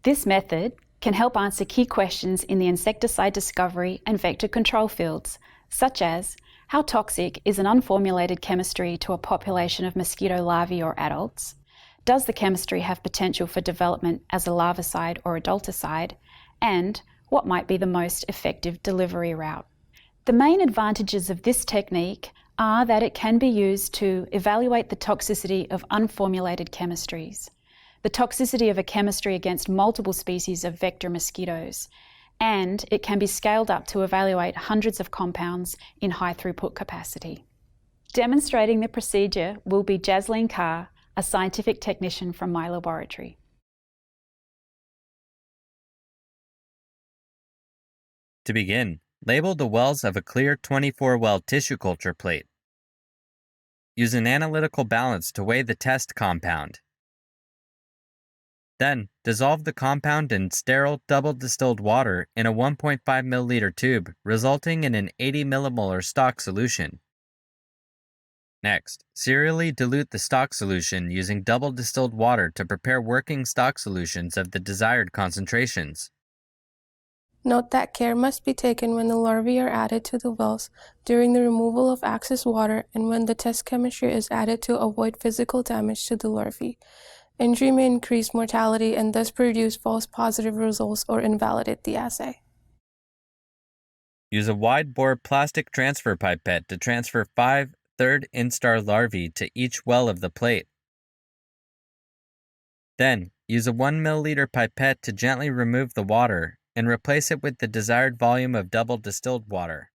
This method can help answer key questions in the insecticide discovery and vector control fields, such as how toxic is an unformulated chemistry to a population of mosquito larvae or adults? Does the chemistry have potential for development as a larvicide or adulticide? And what might be the most effective delivery route? The main advantages of this technique are that it can be used to evaluate the toxicity of unformulated chemistries, the toxicity of a chemistry against multiple species of vector mosquitoes, and it can be scaled up to evaluate hundreds of compounds in high throughput capacity. Demonstrating the procedure will be Jasleen Kaur, a scientific technician from my laboratory. To begin, label the wells of a clear 24-well tissue culture plate. Use an analytical balance to weigh the test compound. Then, dissolve the compound in sterile double-distilled water in a 1.5 ml tube, resulting in an 80 millimolar stock solution. Next, serially dilute the stock solution using double-distilled water to prepare working stock solutions of the desired concentrations. Note that care must be taken when the larvae are added to the wells during the removal of excess water and when the test chemistry is added to avoid physical damage to the larvae. Injury may increase mortality and thus produce false positive results or invalidate the assay. Use a wide-bore plastic transfer pipette to transfer 5 third instar larvae to each well of the plate. Then, use a 1 milliliter pipette to gently remove the water and replace it with the desired volume of double distilled water.